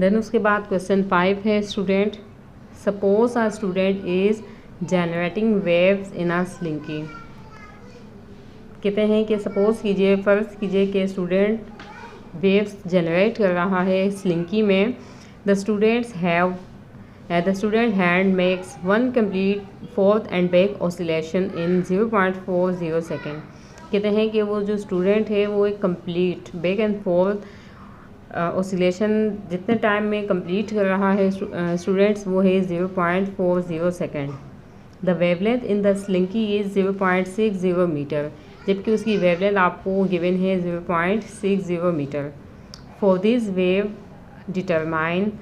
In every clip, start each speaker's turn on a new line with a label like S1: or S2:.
S1: Then उसके बाद question 5 है student, suppose a student is generating waves in a slinky. कहते हैं कि सपोज कीजिए, फ़र्ज़ कीजिए कि स्टूडेंट वेव्स जनरेट कर रहा है स्लिंकी में। The student hand makes one complete forth and back oscillation in 0.40 second. कहते हैं कि वो जो स्टूडेंट है वो एक complete back and forth oscillation जितने टाइम में कंप्लीट कर रहा है स्टूडेंट्स, वो है 0.40 second. The wavelength in the slinky is 0.60 metre, जबकि उसकी वेवलेंथ आपको गिवन है 0.60 metre. For this wave determine,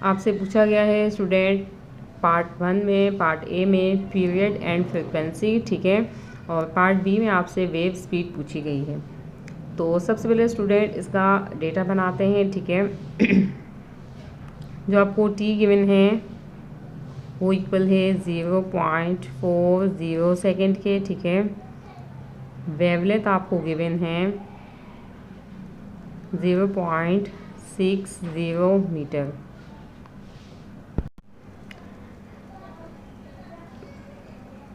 S1: आपसे पूछा गया है स्टूडेंट पार्ट 1 में, पार्ट ए में पीरियड एंड फ्रिक्वेंसी, ठीक है, और पार्ट बी में आपसे वेव स्पीड पूछी गई है। तो सबसे पहले स्टूडेंट इसका डेटा बनाते हैं, ठीक है। जो आपको टी गिवन है वो इक्वल है 0.40 सेकेंड के, ठीक है। वेवलेंथ आपको गिवन है 0.60 मीटर।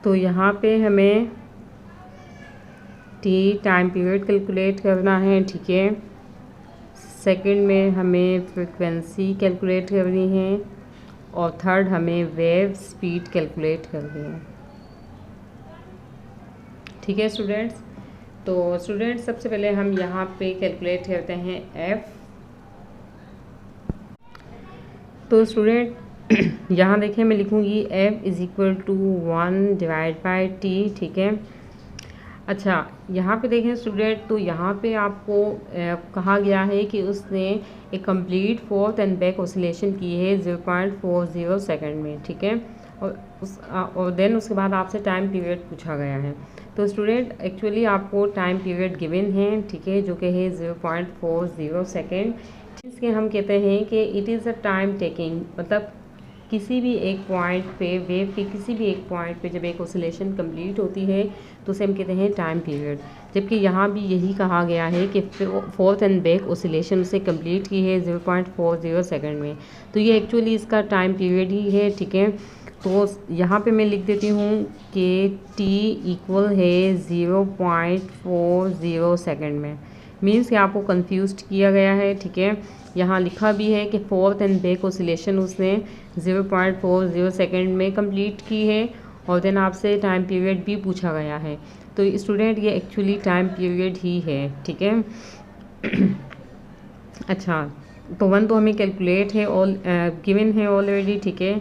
S1: तो यहाँ पे हमें टी टाइम पीरियड कैलकुलेट करना है, ठीक है। सेकंड में हमें फ्रिक्वेंसी कैलकुलेट करनी है और थर्ड हमें वेव स्पीड कैलकुलेट करनी है, ठीक है स्टूडेंट्स। तो स्टूडेंट्स सबसे पहले हम यहाँ पे कैलकुलेट करते हैं एफ। तो स्टूडेंट यहाँ देखें, मैं लिखूँगी F is equal to 1/t, ठीक है। अच्छा, यहाँ पे देखें स्टूडेंट, तो यहाँ पे आपको कहा गया है कि उसने एक complete forth and back oscillation की है 0.40 सेकेंड में, ठीक है। और देन उसके बाद आपसे टाइम पीरियड पूछा गया है। तो स्टूडेंट एक्चुअली आपको टाइम पीरियड गिवन है, ठीक है, जो कि है 0.40 सेकेंड। इसके हम कहते हैं कि it is a time taking, मतलब किसी भी एक पॉइंट पे, वेव के किसी भी एक पॉइंट पे जब एक ऑसिलेशन कंप्लीट होती है तो उसे हम कहते हैं टाइम पीरियड। जबकि यहाँ भी यही कहा गया है कि फोर्थ एंड बैक ऑसिलेशन उसे कंप्लीट की है 0.40 सेकेंड में, तो ये एक्चुअली इसका टाइम पीरियड ही है, ठीक है। तो यहाँ पे मैं लिख देती हूँ कि t इक्वल है 0.40 सेकेंड में। मीन्स कि आपको कंफ्यूज किया गया है, ठीक है। यहाँ लिखा भी है कि फोर्थ एंड बैक ऑसिलेशन उसने 0.40 सेकेंड में कंप्लीट की है और देन आपसे टाइम पीरियड भी पूछा गया है। तो स्टूडेंट ये एक्चुअली टाइम पीरियड ही है, ठीक है। अच्छा, तो 1 तो हमें कैलकुलेट है, ऑल गिवन है ऑलरेडी, ठीक है।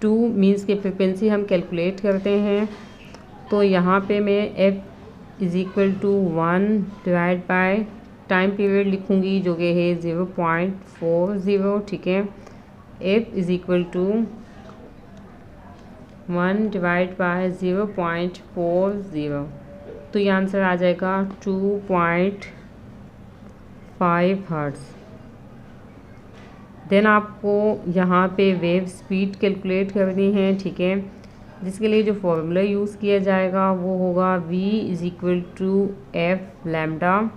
S1: 2 मीन्स की फ्रिक्वेंसी हम कैलकुलेट करते हैं। तो यहाँ पे मैं f is equal to 1/, time period लिखूँगी जो कि है 0.40, ठीक है। एफ इज़ इक्वल टू 1/0.40, तो ये आंसर आ जाएगा 2.5 हर्ट्ज़। देन आपको यहाँ पे वेव स्पीड कैलकुलेट करनी है, ठीक है, जिसके लिए जो फॉर्मूला यूज़ किया जाएगा वो होगा v is equal to F lambda.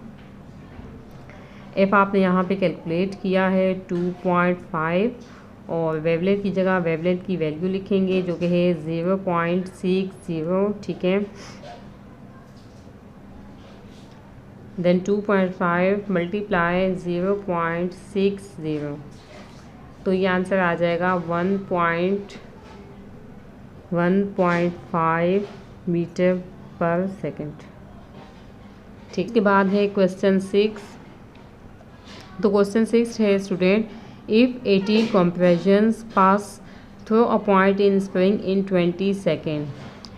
S1: F आपने यहाँ पे कैलकुलेट किया है 2.5 और वेवलेंथ की जगह वेवलेंथ की वैल्यू लिखेंगे जो कि है 0.60, ठीक है। देन 2.5 मल्टीप्लाई 0.60, तो ये आंसर आ जाएगा 1.5 मीटर पर सेकेंड, ठीक। इसके बाद है क्वेश्चन 6। तो क्वेश्चन 6 है student, if 80 compressions pass through a point in spring in 20 second,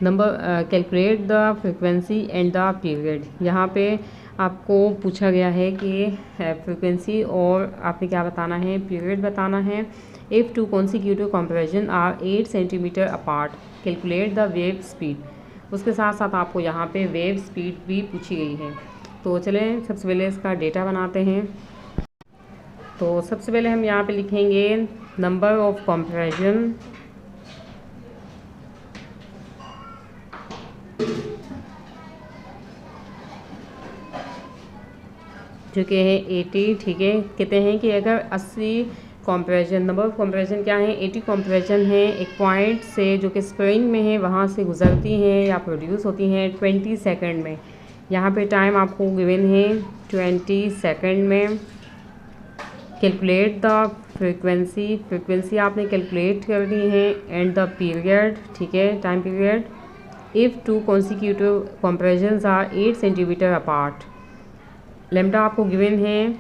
S1: number calculate the frequency and the period. यहाँ पे आपको पूछा गया है कि फ्रिक्वेंसी और आपने क्या बताना है, पीरियड बताना है। If 2 consecutive compression are 8 centimetre apart, calculate the wave speed. उसके साथ साथ आपको यहाँ पे वेव स्पीड भी पूछी गई है। तो चलें सबसे पहले इसका डेटा बनाते हैं। तो सबसे पहले हम यहाँ पे लिखेंगे नंबर ऑफ कंप्रेशन, जो कि है 80, ठीक है। कहते हैं कि अगर 80 कंप्रेशन, नंबर ऑफ कंप्रेशन क्या है, 80 कंप्रेशन है एक पॉइंट से जो कि स्प्रिंग में है वहाँ से गुजरती हैं या प्रोड्यूस होती हैं 20 सेकंड में। यहाँ पे टाइम आपको गिवन है 20 सेकंड में। कैलकुलेट द फ्रीक्वेंसी, फ्रीक्वेंसी आपने कैलकुलेट करनी है, एंड द पीरियड, ठीक है, time period. If two consecutive compressions are 8 centimetre apart, lambda आपको गिवन है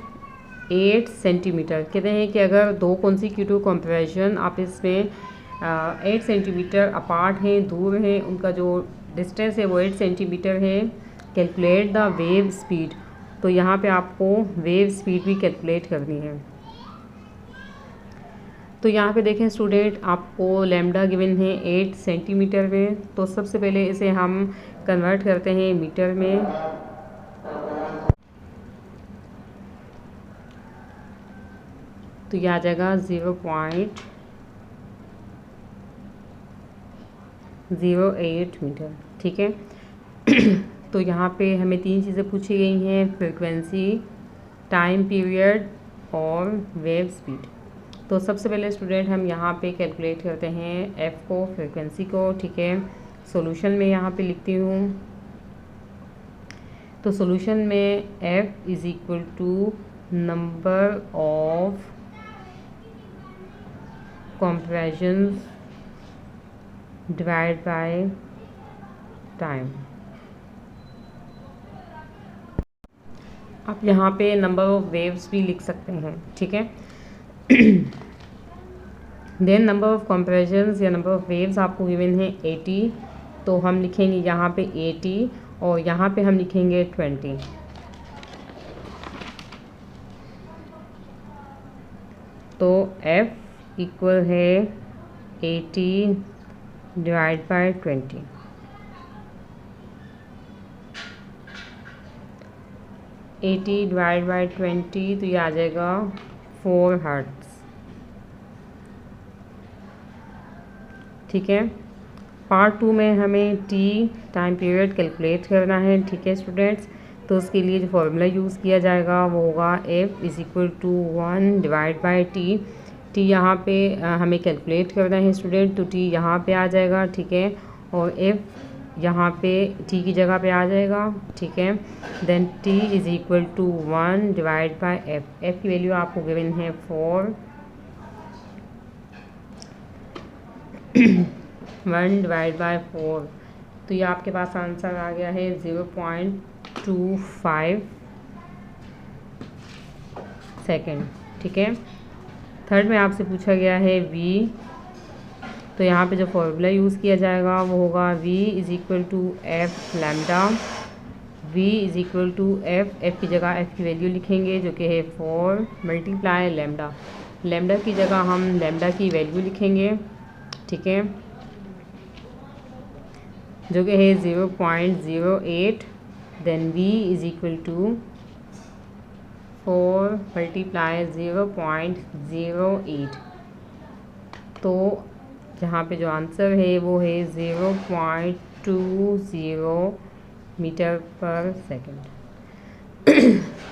S1: 8 सेंटीमीटर। कहते हैं कि अगर दो कॉन्सिक्यूटिव कंप्रेशन आप इसमें 8 सेंटीमीटर अपार्ट हैं, दूर हैं, उनका जो डिस्टेंस है वो 8 सेंटीमीटर है। कैलकुलेट द वेव स्पीड, तो यहाँ पे आपको वेव स्पीड भी कैलकुलेट करनी है। तो यहाँ पे देखें स्टूडेंट, आपको लैम्डा गिवन है 8 सेंटीमीटर में। तो सबसे पहले इसे हम कन्वर्ट करते हैं मीटर में। तो यह आ जाएगा 0.08 मीटर, ठीक है। तो यहाँ पे हमें 3 चीज़ें पूछी गई हैं, फ्रीक्वेंसी, टाइम पीरियड और वेव स्पीड। तो सबसे पहले स्टूडेंट हम यहाँ पे कैलकुलेट करते हैं एफ़ को, फ्रीक्वेंसी को, ठीक है। सॉल्यूशन में यहाँ पे लिखती हूँ। तो सॉल्यूशन में F is equal to number of compressions divide by time. आप यहाँ पे नंबर ऑफ वेव्स भी लिख सकते हैं, ठीक है। देन नंबर ऑफ कंप्रेशंस या नंबर ऑफ वेव्स आपको गिवन है 80, तो हम लिखेंगे यहाँ पे 80 और यहाँ पे हम लिखेंगे 20। तो F इक्वल है 80 डिवाइड बाय 20। डिवाइड बाय 20, तो ये आ जाएगा 4 हर्ट्ज़, ठीक है। पार्ट 2 में हमें टी टाइम पीरियड कैलकुलेट करना है, ठीक है स्टूडेंट्स। तो उसके लिए जो फॉर्मूला यूज़ किया जाएगा वो होगा F is equal to 1 divide by T. T यहाँ पे हमें कैलकुलेट करना है स्टूडेंट, तो टी यहाँ पे आ जाएगा, ठीक है। और F यहाँ पे टी की जगह पे आ जाएगा, ठीक है। Then T is equal to 1 divide by F. F की वैल्यू आपको गिवन है 4। 1 डिवाइड बाई 4, तो ये आपके पास आंसर आ गया है 0.25 सेकेंड, ठीक है। थर्ड में आपसे पूछा गया है v, तो यहाँ पे जो फॉर्मूला यूज़ किया जाएगा वो होगा v is equal to F lambda. v is equal to F की जगह f की वैल्यू लिखेंगे जो कि है 4 मल्टीप्लाई लैम्डा। लैम्डा की जगह हम लैम्डा की वैल्यू लिखेंगे, ठीक है, जो कि है 0.08। Then v is equal to 4 multiply 0.08। तो यहाँ पे जो आंसर है वो है 0.20 मीटर पर सेकेंड,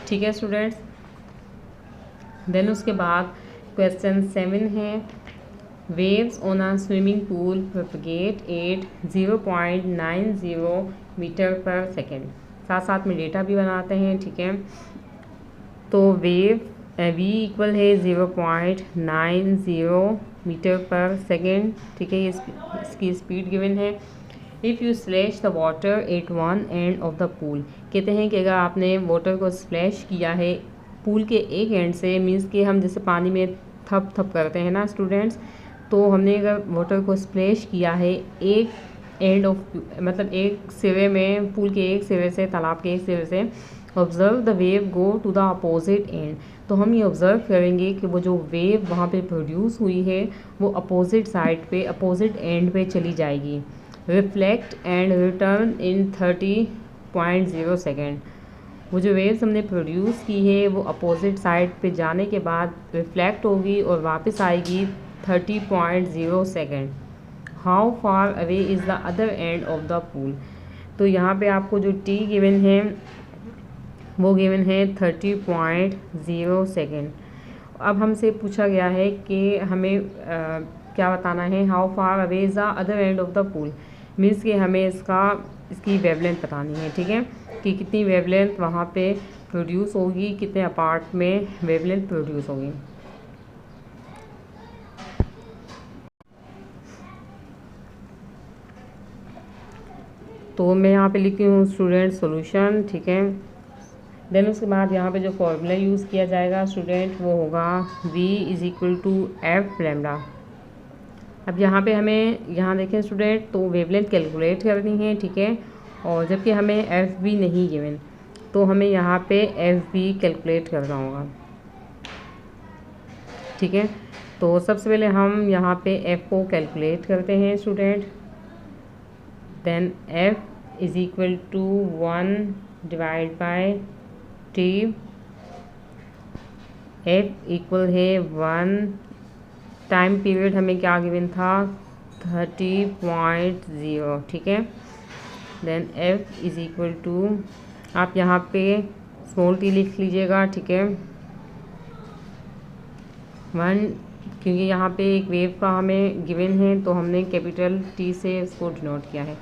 S1: ठीक है स्टूडेंट्स। देन उसके बाद क्वेश्चन 7 है, waves on a swimming pool propagate at 0.90 metre per second. साथ साथ में डेटा भी बनाते हैं, ठीक है। तो वेव v इक्वल है 0.90 मीटर पर सेकेंड, ठीक है। इसकी स्पीड गिवन है। If you slash the water at one end of the pool, कहते हैं कि अगर आपने वाटर को स्लैश किया है पूल के एक एंड से, मीन्स कि हम जैसे पानी में थप थप करते हैं ना स्टूडेंट्स, तो हमने अगर वाटर को स्प्लैश किया है एक एंड ऑफ, मतलब एक सिरे में, पूल के एक सिरे से, तालाब के एक सिरे से, observe the wave go to the opposite end, तो हम ये ऑब्ज़र्व करेंगे कि वो जो वेव वहाँ पे प्रोड्यूस हुई है वो अपोजिट साइड पे, अपोजिट एंड पे चली जाएगी। Reflect and return in 30.0 second. वो जो वेव्स हमने प्रोड्यूस की है वो अपोजिट साइड पे जाने के बाद रिफ्लेक्ट होगी और वापस आएगी 30.0 second. How far away is the other end of the pool, तो यहाँ पे आपको जो टी गिवन है वो गिवन है 30.0 सेकेंड। अब हमसे पूछा गया है कि हमें क्या बताना है, how far away is the other end of the pool, means कि हमें इसकी वेवलेंथ बतानी है, ठीक है, कि कितनी वेवलेंथ वहाँ पे प्रोड्यूस होगी, कितने अपार्ट में वेवलेंथ प्रोड्यूस होगी। तो मैं यहाँ पे लिखती हूँ स्टूडेंट सॉल्यूशन, ठीक है। देन उसके बाद यहाँ पे जो फॉर्मूला यूज़ किया जाएगा स्टूडेंट वो होगा v is equal to F lambda. अब यहाँ पे हमें यहाँ देखें स्टूडेंट, तो वेवलेंथ कैलकुलेट करनी है, ठीक है, और जबकि हमें एफ भी नहीं गिवन, तो हमें यहाँ पे एफ भी कैलकुलेट करना होगा, ठीक है। तो सबसे पहले हम यहाँ पे एफ को कैलकुलेट करते हैं student. Then F is equal to 1 divide by T, F equal है 1, टाइम पीरियड हमें क्या गिवन था 30.0, ठीक है। Then F is equal to, आप यहाँ पे स्मॉल टी लिख लीजिएगा, ठीक है, 1, क्योंकि यहाँ पे एक वेव का हमें गिवन है तो हमने कैपिटल टी से इसको डिनोट किया है।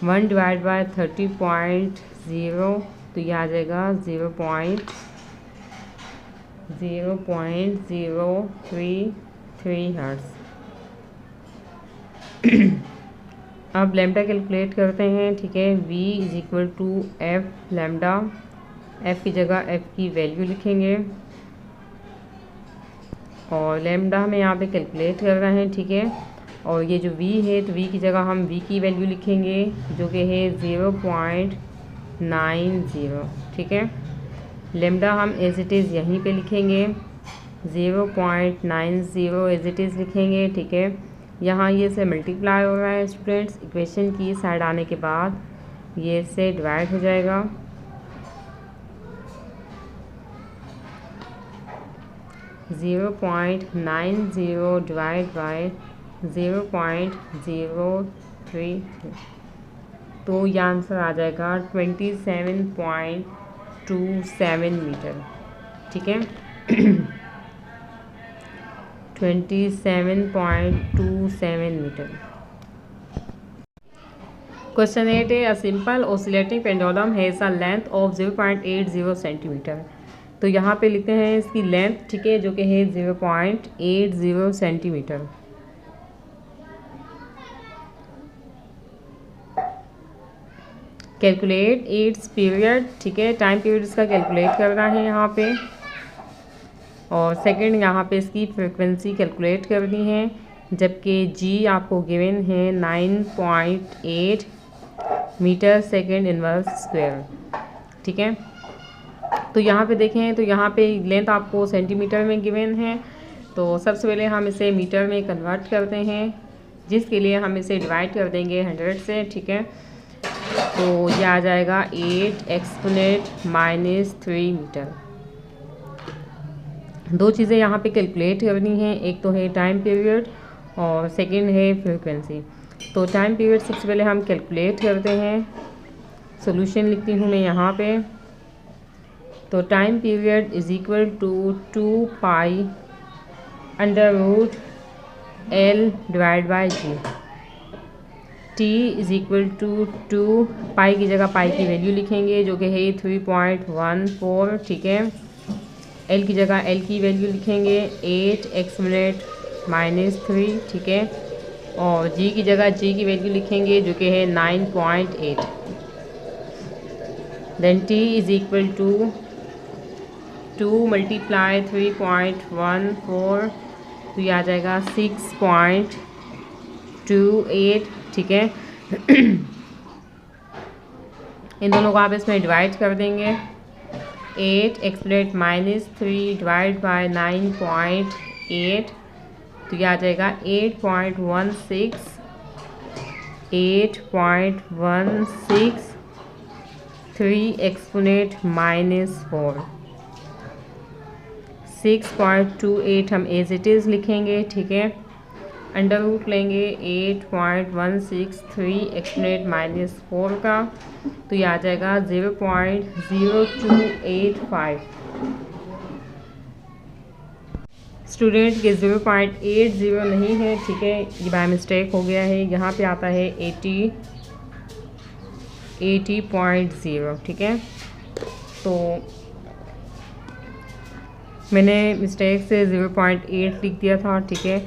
S1: 1 डिवाइड बाय 30.0, तो ये आ जाएगा 0.033 हर्ट्ज़। अब लैम्डा कैलकुलेट करते हैं, ठीक है। v is equal to F lambda, F की जगह एफ की वैल्यू लिखेंगे और लैम्डा हमें यहाँ पे कैलकुलेट करना है, ठीक है। और ये जो v है तो v की जगह हम v की वैल्यू लिखेंगे जो कि है 0.90, ठीक है। लैम्डा हम एज इट इज़ यहीं पे लिखेंगे, 0.90 एज इट इज़ लिखेंगे, ठीक है। यहाँ ये से मल्टीप्लाई हो रहा है स्टूडेंट्स, इक्वेशन की साइड आने के बाद ये से डिवाइड हो जाएगा, 0.90 डिवाइड बाय 0.033, तो ये आंसर आ जाएगा 27.27 मीटर, ठीक है। 27.27 मीटर। क्वेश्चन 8 है, a simple oscillating pendulum has a length of 0.80 centimetre. तो यहाँ पे लिखते हैं इसकी लेंथ, ठीक है, जो कि है 0.80 सेंटीमीटर। कैलकुलेट इट्स पीरियड, ठीक है, टाइम पीरियड इसका कैलकुलेट करना है यहाँ पे। और सेकंड यहाँ पे इसकी फ्रिक्वेंसी कैलकुलेट करनी है, जबकि जी आपको गिवन है 9.8 मीटर सेकेंड इनवर्स स्क्वायर, ठीक है। तो यहाँ पे देखें तो यहाँ पे लेंथ आपको सेंटीमीटर में गिवन है, तो सबसे पहले हम इसे मीटर में कन्वर्ट करते हैं, जिसके लिए हम इसे डिवाइड कर देंगे 100 से, ठीक है। तो ये आ जाएगा 8 एक्सपोनेंट -3 मीटर। दो चीज़ें यहाँ पे कैलकुलेट करनी है, एक तो है टाइम पीरियड और सेकंड है फ्रीक्वेंसी। तो टाइम पीरियड सबसे पहले हम कैलकुलेट करते हैं, सॉल्यूशन लिखती हूँ मैं यहाँ पे। तो time period is equal to 2 pi √L divide by G. T is equal to 2 pi की जगह पाई की वैल्यू लिखेंगे जो कि है 3.14, ठीक है। एल की जगह एल की वैल्यू लिखेंगे 8 एक्सपोनेंट -3, ठीक है। और जी की जगह जी की वैल्यू लिखेंगे जो कि है 9.8। Then T is equal to 2 multiply 3.14, तो ये आ जाएगा 6.28, ठीक है। इन दोनों को आप इसमें डिवाइड कर देंगे, 8 एक्सपोनेंट -3 डिवाइड बाय 9.8, तो ये आ जाएगा 8.16 3 एक्सपोनेंट -4, 6.28 हम एज इट इज़ लिखेंगे, ठीक है। अंडर रूट लेंगे 8.163 एक्सपोनेंट -4 का, तो ये आ जाएगा 0.0285। स्टूडेंट ये 0.80 नहीं है, ठीक है, ये बाय मिस्टेक हो गया है। यहाँ पे आता है 80.0, ठीक है। तो मैंने मिस्टेक से 0.8 लिख दिया था, ठीक है।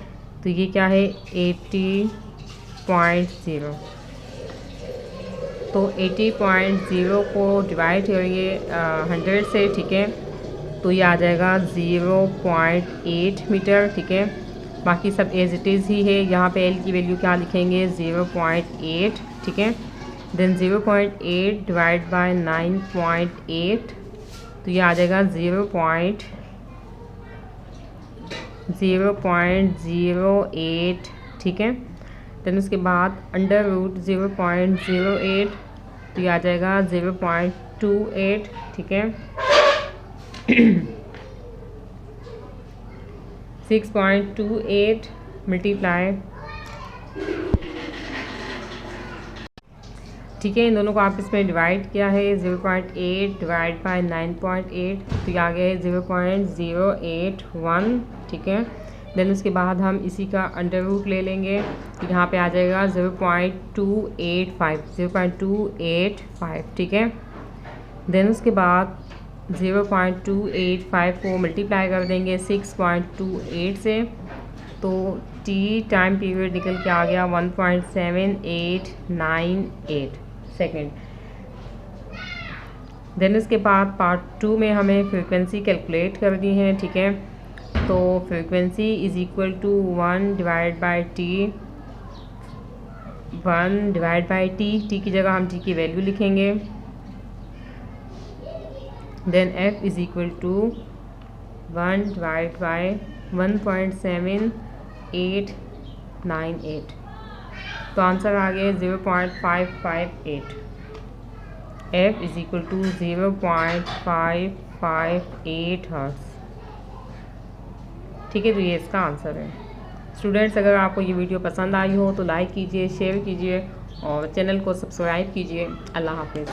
S1: तो ये क्या है 80.0। तो 80.0 को डिवाइड करेंगे 100 से, ठीक है। तो ये आ जाएगा 0.8 मीटर, ठीक है। बाकी सब एज इट इज़ ही है। यहाँ पे एल की वैल्यू क्या लिखेंगे 0.8, ठीक है। देन 0.8 डिवाइड बाय 9.8, तो ये आ जाएगा 0.08, ठीक है। देन उसके बाद अंडर रूट 0.08, तो ये आ जाएगा 0.28, ठीक है। 6.28 मल्टीप्लाई, ठीक है। इन दोनों को आपस में डिवाइड किया है 0.8 डिवाइड बाय 9.8, तो ये आ गया है 0.081, ठीक है। देन उसके बाद हम इसी का अंडर रूट ले लेंगे, तो यहाँ पे आ जाएगा 0.285, ठीक है। देन उसके बाद 0.285 को मल्टीप्लाई कर देंगे 6.28 से, तो टी टाइम पीरियड निकल के आ गया 1.7898 सेकेंड। देन इसके बाद पार्ट 2 में हमें फ्रीक्वेंसी कैलकुलेट करनी है, ठीक है। तो frequency is equal to 1 divide by T, 1 divide by T की जगह हम टी की वैल्यू लिखेंगे। Then F is equal to 1 divide by 1.7898, तो आंसर आ गया 0.558। F is equal to 0.558 hertz, ठीक है। तो ये इसका आंसर है। स्टूडेंट्स, अगर आपको ये वीडियो पसंद आई हो तो लाइक कीजिए, शेयर कीजिए और चैनल को सब्सक्राइब कीजिए। अल्लाह हाफिज़।